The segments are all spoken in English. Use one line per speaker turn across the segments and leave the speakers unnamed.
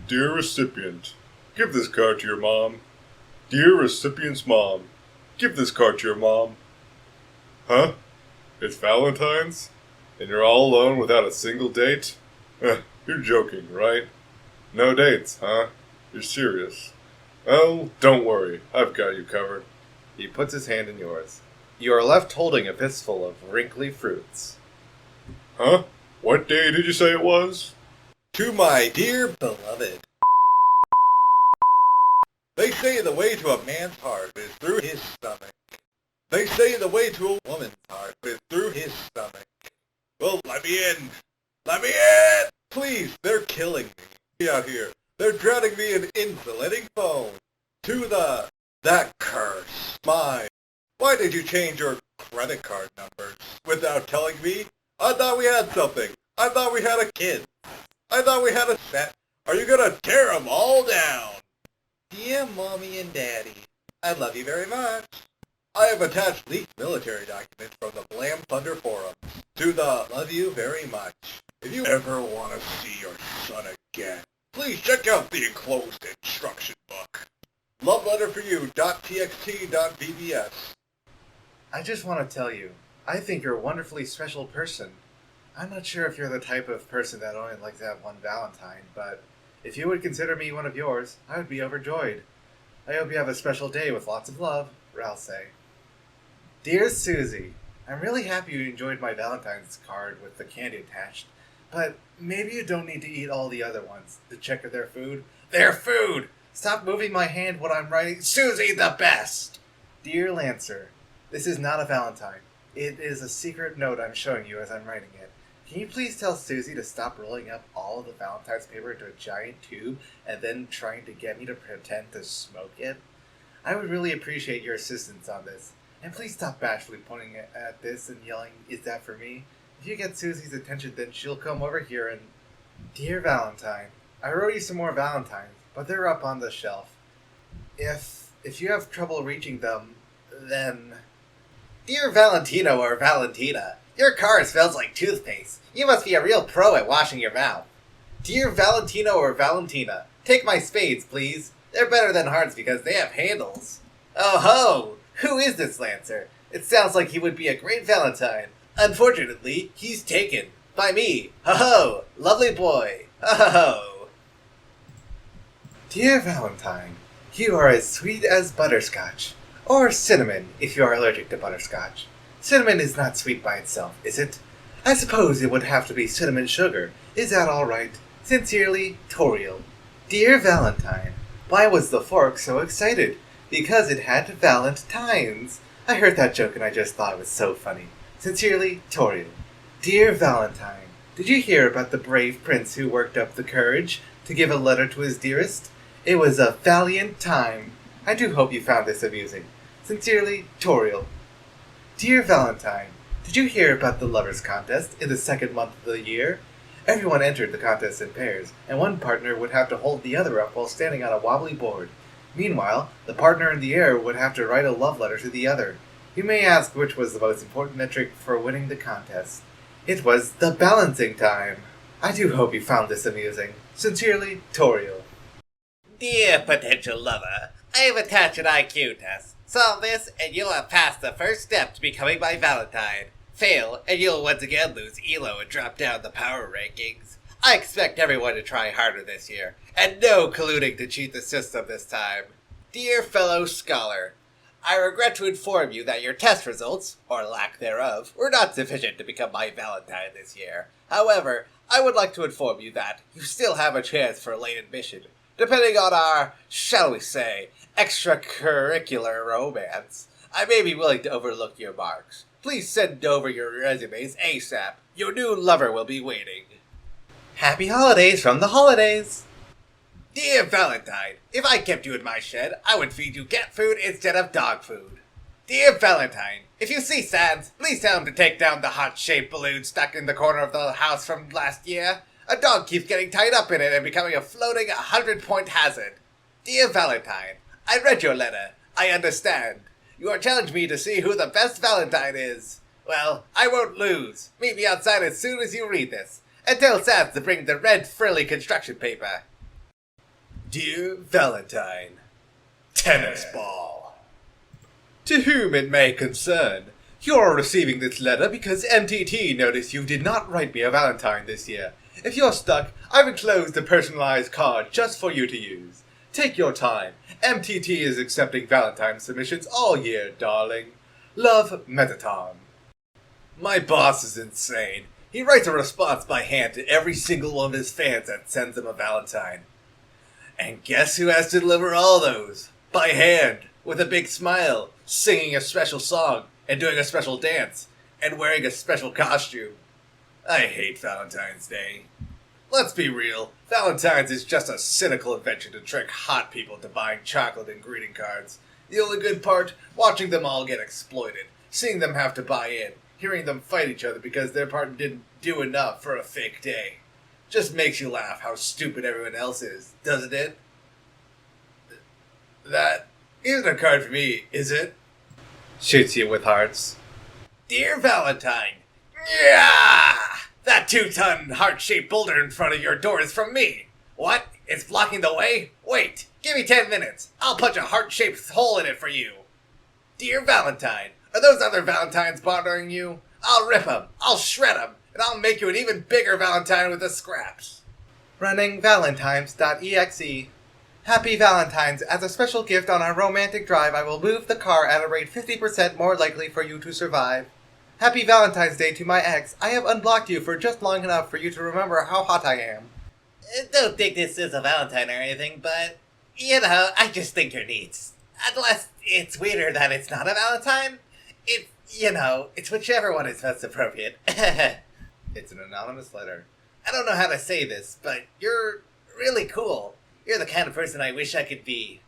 Dear recipient, give this card to your mom. Dear recipient's mom, give this card to your mom. Huh? It's Valentine's? And you're all alone without a single date? You're joking, right? No dates, huh? You're serious. Well, don't worry. I've got you covered. He puts his hand in yours. You are left holding a fistful of wrinkly fruits. Huh? What day did you say it was?
To my dear beloved. They say the way to a man's heart is through his stomach. They say the way to a woman's heart is through his stomach. Well, let me in. Let me in! Please, they're killing me out here. They're drowning me in insulating foam. To that curse. Why did you change your credit card numbers without telling me? I thought we had something. I thought we had a kid. I thought we had a set. Are you gonna tear them all down? Dear Mommy and Daddy, I love you very much. I have attached leaked military documents from the Blam Thunder forums to the love you very much. If you ever want to see your son again, please check out the enclosed instruction book. Love letter for you, .txt.bbs.
I just want to tell you, I think you're a wonderfully special person. I'm not sure if you're the type of person that only likes to have one Valentine, but if you would consider me one of yours, I would be overjoyed. I hope you have a special day with lots of love, Ralsei. Dear Susie, I'm really happy you enjoyed my Valentine's card with the candy attached, but maybe you don't need to eat all the other ones to check if they're food. They're food! Stop moving my hand when I'm writing. Susie the best! Dear Lancer, this is not a Valentine. It is a secret note I'm showing you as I'm writing it. Can you please tell Susie to stop rolling up all of the Valentine's paper into a giant tube and then trying to get me to pretend to smoke it? I would really appreciate your assistance on this. And please stop bashfully pointing at this and yelling, "Is that for me?" If you get Susie's attention, then she'll come over here and... Dear Valentine, I wrote you some more Valentines, but they're up on the shelf. If you have trouble reaching them, then... Dear Valentino or Valentina, your car smells like toothpaste. You must be a real pro at washing your mouth. Dear Valentino or Valentina, take my spades, please. They're better than hearts because they have handles. Oh ho! Who is this Lancer? It sounds like he would be a great Valentine. Unfortunately, he's taken. By me. Ho ho! Lovely boy. Ho ho ho! Dear Valentine, you are as sweet as butterscotch. Or cinnamon, if you are allergic to butterscotch. Cinnamon is not sweet by itself, is it? I suppose it would have to be cinnamon sugar. Is that all right? Sincerely, Toriel. Dear Valentine, why was the fork so excited? Because it had Valentines. I heard that joke and I just thought it was so funny. Sincerely, Toriel. Dear Valentine, did you hear about the brave prince who worked up the courage to give a letter to his dearest? It was a valiant time. I do hope you found this amusing. Sincerely, Toriel. Dear Valentine, did you hear about the lovers' contest in the second month of the year? Everyone entered the contest in pairs, and one partner would have to hold the other up while standing on a wobbly board. Meanwhile, the partner in the air would have to write a love letter to the other. You may ask which was the most important metric for winning the contest. It was the balancing time. I do hope you found this amusing. Sincerely, Toriel.
Dear potential lover, I have attached an IQ test. Solve this, and you'll have passed the first step to becoming my Valentine. Fail, and you'll once again lose ELO and drop down the power rankings. I expect everyone to try harder this year, and no colluding to cheat the system this time. Dear fellow scholar, I regret to inform you that your test results, or lack thereof, were not sufficient to become my Valentine this year. However, I would like to inform you that you still have a chance for late admission, depending on our, shall we say, extracurricular romance. I may be willing to overlook your marks. Please send over your resumes ASAP. Your new lover will be waiting.
Happy holidays from the holidays!
Dear Valentine, if I kept you in my shed, I would feed you cat food instead of dog food. Dear Valentine, if you see Sans, please tell him to take down the heart-shaped balloon stuck in the corner of the house from last year. A dog keeps getting tied up in it and becoming a floating 100-point hazard. Dear Valentine, I read your letter. I understand. You are challenging me to see who the best Valentine is. Well, I won't lose. Meet me outside as soon as you read this. And tell Sans to bring the red frilly construction paper.
Dear Valentine, tennis ball. To whom it may concern, you're receiving this letter because MTT noticed you did not write me a Valentine this year. If you're stuck, I've enclosed a personalized card just for you to use. Take your time. MTT is accepting Valentine submissions all year, darling. Love, Mettaton. My boss is insane. He writes a response by hand to every single one of his fans that sends him a Valentine. And guess who has to deliver all those? By hand, with a big smile, singing a special song, and doing a special dance, and wearing a special costume. I hate Valentine's Day. Let's be real, Valentine's is just a cynical invention to trick hot people into buying chocolate and greeting cards. The only good part? Watching them all get exploited, seeing them have to buy in, hearing them fight each other because their partner didn't do enough for a fake day. Just makes you laugh how stupid everyone else is, doesn't it? That isn't a card for me, is it? Shoots you with hearts. Dear Valentine, yeah! That 2-ton heart-shaped boulder in front of your door is from me. What? It's blocking the way? Wait, give me 10 minutes. I'll punch a heart-shaped hole in it for you. Dear Valentine, are those other Valentines bothering you? I'll rip them, I'll shred them, and I'll make you an even bigger Valentine with the scraps. Running Valentines.exe. Happy Valentine's. As a special gift on our romantic drive, I will move the car at a rate 50% more likely for you to survive. Happy Valentine's Day to my ex. I have unblocked you for just long enough for you to remember how hot I am.
Don't think this is a Valentine or anything, but, I just think you're neat. Unless it's weirder that it's not a Valentine. It's whichever one is most appropriate.
It's an anonymous letter.
I don't know how to say this, but you're really cool. You're the kind of person I wish I could be.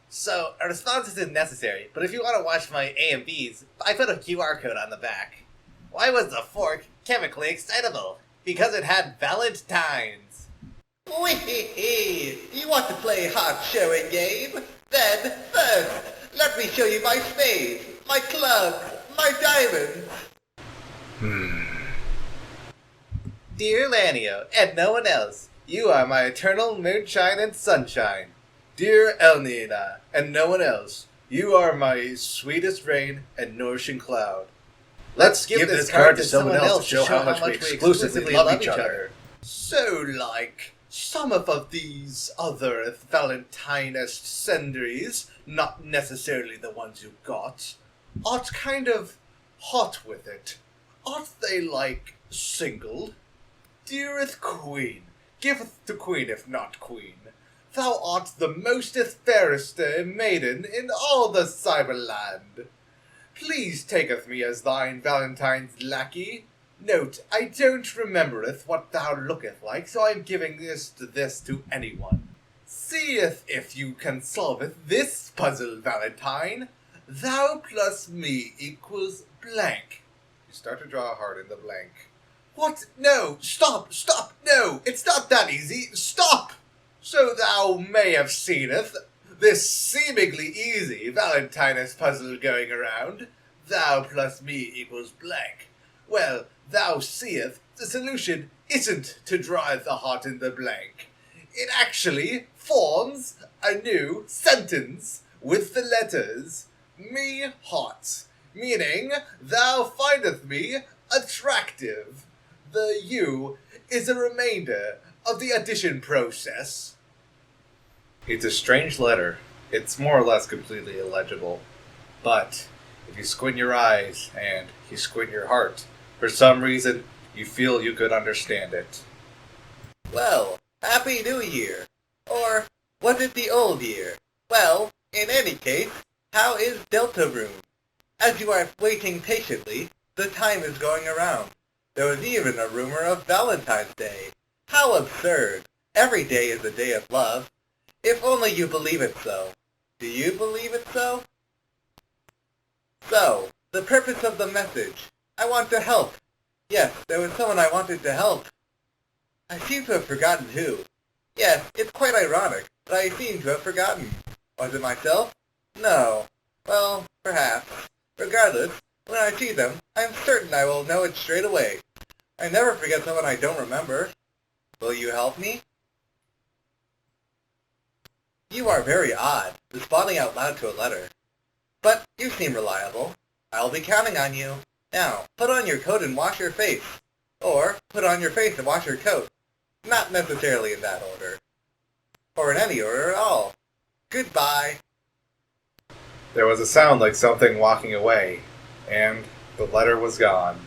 So, a response isn't necessary, but if you want to watch my AMVs, I put a QR code on the back. Why was the fork chemically excitable? Because it had Valentines.
Wee-hee-hee! You want to play hot showing game? Then, first, let me show you my spade, my club, my diamond.
Dear Lanino, and no one else, you are my eternal moonshine and sunshine. Dear Elnina, and no one else, you are my sweetest rain and nourishing cloud. Let's give this card to someone else to show how much we exclusively love each other. So, like, some of these other Valentinist senderies, not necessarily the ones you got, art kind of hot with it. Aren't they, like, single? Dearest Queen, giveth to Queen if not Queen. Thou art the mostest fairest maiden in all the Cyberland. Please taketh me as thine Valentine's lackey. Note, I don't remembereth what thou looketh like, so I am giving this to anyone. Seeth if you can solveth this puzzle, Valentine. Thou plus me equals blank. You start to draw a heart in the blank. What? No! Stop! No! It's not that easy! Stop! So thou may have seeneth this seemingly easy Valentinus puzzle going around. Thou plus me equals blank. Well, thou seeth the solution isn't to draw the heart in the blank. It actually forms a new sentence with the letters me hot, meaning thou findeth me attractive. The U is a remainder of the addition process. It's a strange letter. It's more or less completely illegible. But if you squint your eyes and you squint your heart, for some reason you feel you could understand it.
Well, Happy New Year. Or was it the old year? Well, in any case, how is Deltarune? As you are waiting patiently, the time is going around. There was even a rumor of Valentine's Day. How absurd. Every day is a day of love. If only you believe it so. Do you believe it so? So, the purpose of the message. I want to help. Yes, there was someone I wanted to help. I seem to have forgotten who. Yes, it's quite ironic, but I seem to have forgotten. Was it myself? No. Well, perhaps. Regardless, when I see them, I'm certain I will know it straight away. I never forget someone I don't remember. Will you help me? You are very odd, responding out loud to a letter. But you seem reliable. I'll be counting on you. Now, put on your coat and wash your face. Or, put on your face and wash your coat. Not necessarily in that order. Or in any order at all. Goodbye.
There was a sound like something walking away, and the letter was gone.